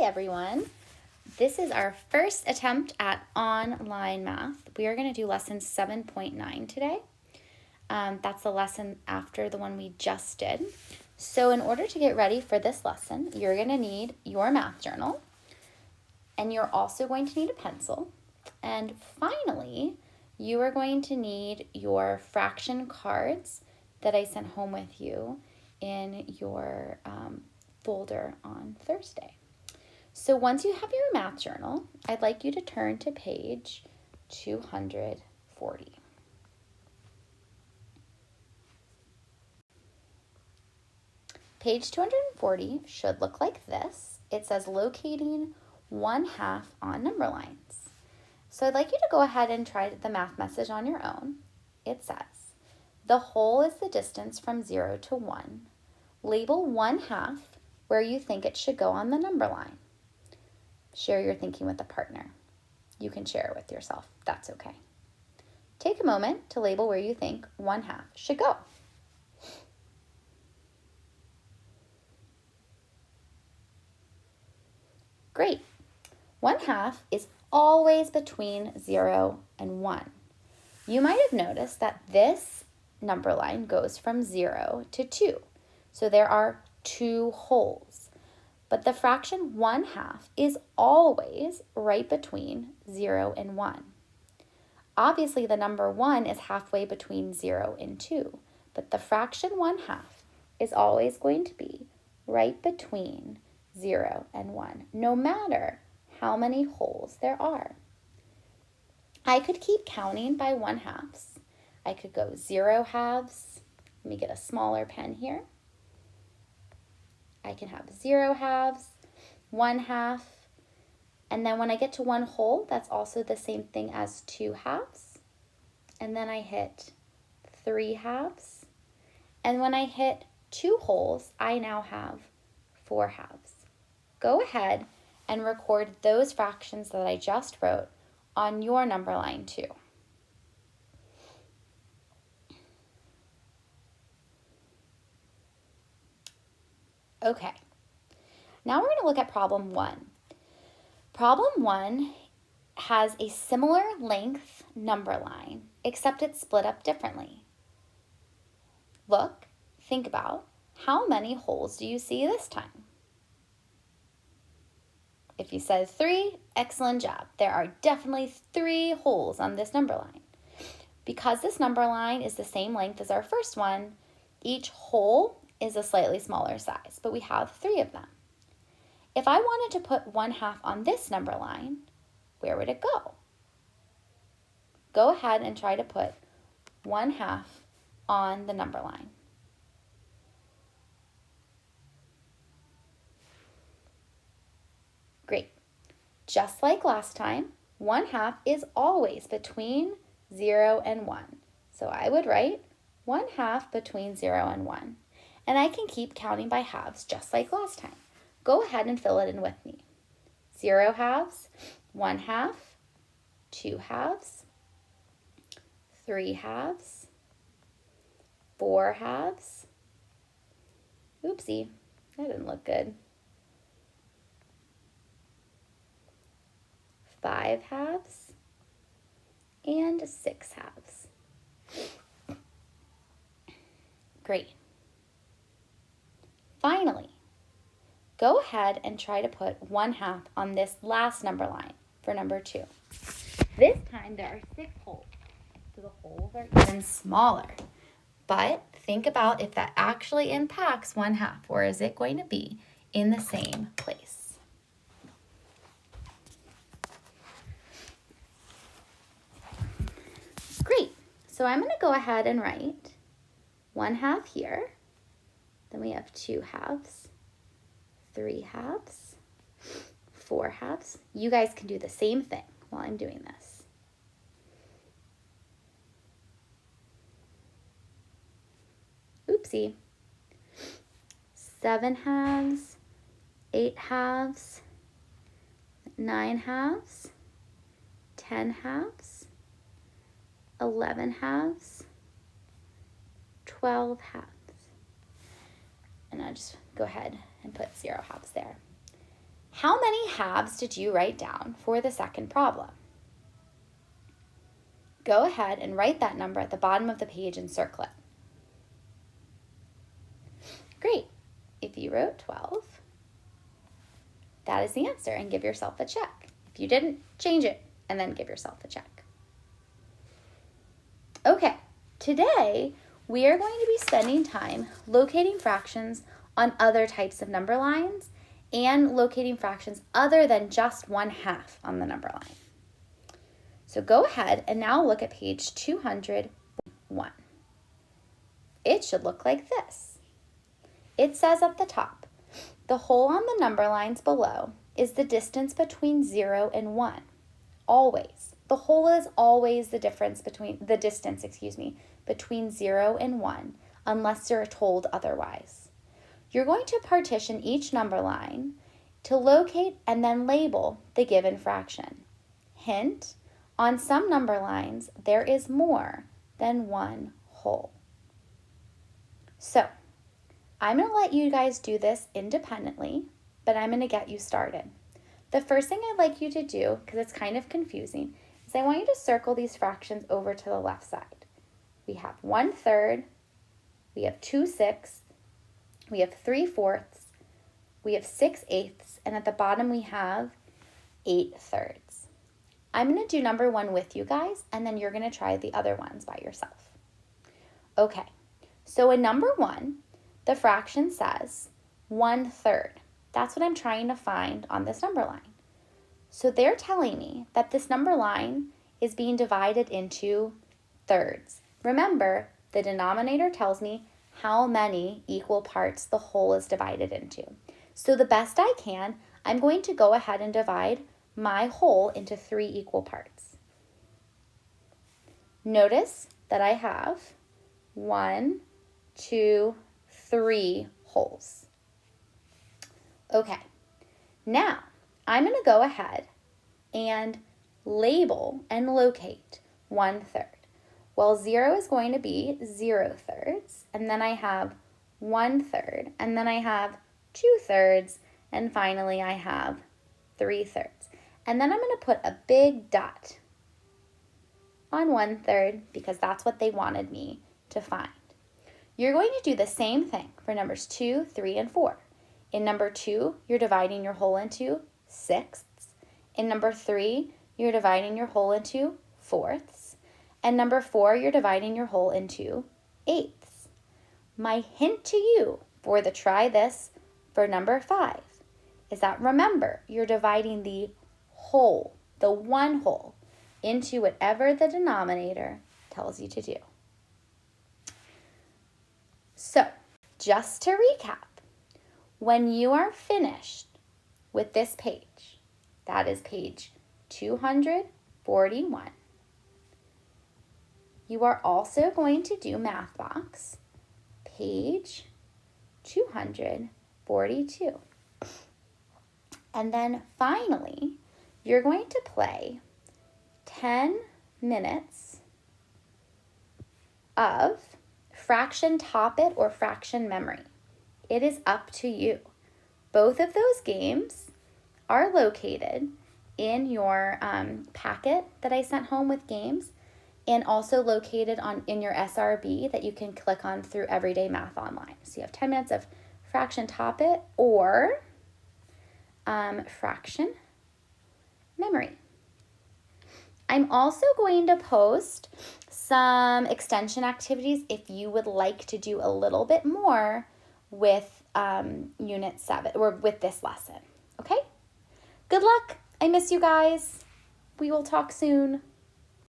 everyone. This is our first attempt at online math. We are going to do lesson 7.9 today. That's the lesson after the one we just did. So in order to get ready for this lesson, you're going to need your math journal, and you're also going to need a pencil. And finally, you are going to need your fraction cards that I sent home with you in your folder on Thursday. So once you have your math journal, I'd like you to turn to page 240. Page 240 should look like this. It says locating 1/2 on number lines. So I'd like you to go ahead and try the math message on your own. It says, the whole is the distance from 0 to 1. Label 1/2 where you think it should go on the number line. Share your thinking with a partner. You can share it with yourself. That's okay. Take a moment to label where you think 1/2 should go. Great. 1/2 is always between 0 and 1. You might have noticed that this number line goes from 0 to 2. So there are 2 wholes. But the fraction 1/2 is always right between 0 and 1. Obviously, the number 1 is halfway between 0 and 2, but the fraction 1/2 is always going to be right between 0 and 1, no matter how many holes there are. I could keep counting by 1/2. I could go 0 halves. Let me get a smaller pen here. I can have 0 halves, 1/2, and then when I get to 1 whole, that's also the same thing as 2 halves. And then I hit 3 halves. And when I hit 2 wholes, I now have 4 halves. Go ahead and record those fractions that I just wrote on your number line too. Okay, now we're going to look at problem 1. Problem 1 has a similar length number line, except it's split up differently. Look, think about, how many holes do you see this time? If you said 3, excellent job. There are definitely 3 holes on this number line. Because this number line is the same length as our first one, each hole is a slightly smaller size, but we have 3 of them. If I wanted to put 1/2 on this number line, where would it go? Go ahead and try to put 1/2 on the number line. Great. Just like last time, 1/2 is always between 0 and 1. So I would write 1/2 between 0 and 1. And I can keep counting by halves just like last time. Go ahead and fill it in with me. 0 halves, 1/2, 2 halves, 3 halves, 4 halves. Oopsie, that didn't look good. 5 halves, and 6 halves. Great. Finally, go ahead and try to put 1/2 on this last number line for number 2. This time there are 6 holes, so the holes are even smaller. But think about if that actually impacts 1/2, or is it going to be in the same place? Great. So I'm going to go ahead and write 1/2 here. Then we have 2 halves, 3 halves, 4 halves. You guys can do the same thing while I'm doing this. Oopsie. 7 halves, 8 halves, 9 halves, 10 halves, 11 halves, 12 halves. And I'll just go ahead and put 0 halves there. How many halves did you write down for the second problem? Go ahead and write that number at the bottom of the page and circle it. Great. If you wrote 12, that is the answer, and give yourself a check. If you didn't, change it and then give yourself a check. Okay, today we are going to be spending time locating fractions on other types of number lines and locating fractions other than just 1/2 on the number line. So go ahead and now look at page 201. It should look like this. It says at the top, the hole on the number lines below is the distance between 0 and 1. Always. The hole is always the distance between 0 and 1, unless you're told otherwise. You're going to partition each number line to locate and then label the given fraction. Hint, on some number lines, there is more than one hole. So, I'm going to let you guys do this independently, but I'm going to get you started. The first thing I'd like you to do, because it's kind of confusing, is I want you to circle these fractions over to the left side. We have 1/3, we have 2/6, we have 3/4, we have 6/8, and at the bottom we have 8/3. I'm going to do number 1 with you guys, and then you're going to try the other ones by yourself. Okay, so in number 1, the fraction says 1/3. That's what I'm trying to find on this number line. So they're telling me that this number line is being divided into thirds. Remember, the denominator tells me how many equal parts the whole is divided into. So the best I can, I'm going to go ahead and divide my whole into 3 equal parts. Notice that I have 1, 2, 3 wholes. Okay, now I'm going to go ahead and label and locate 1/3. Well, 0 is going to be 0/3, and then I have 1/3, and then I have 2/3, and finally I have 3/3. And then I'm going to put a big dot on 1/3 because that's what they wanted me to find. You're going to do the same thing for numbers 2, 3, and 4. In number 2, you're dividing your whole into 6ths. In number 3, you're dividing your whole into 4ths. And number 4, you're dividing your whole into 8ths. My hint to you for the try this for number 5 is that remember, you're dividing the whole, the one whole, into whatever the denominator tells you to do. So, just to recap, when you are finished with this page, that is page 241, you are also going to do Math Box, page 242. And then finally, you're going to play 10 minutes of fraction top it or fraction memory. It is up to you. Both of those games are located in your packet that I sent home with games, and also located in your SRB that you can click on through Everyday Math Online. So you have 10 minutes of fraction top it or fraction memory. I'm also going to post some extension activities if you would like to do a little bit more with Unit 7 or with this lesson. Okay? Good luck. I miss you guys. We will talk soon.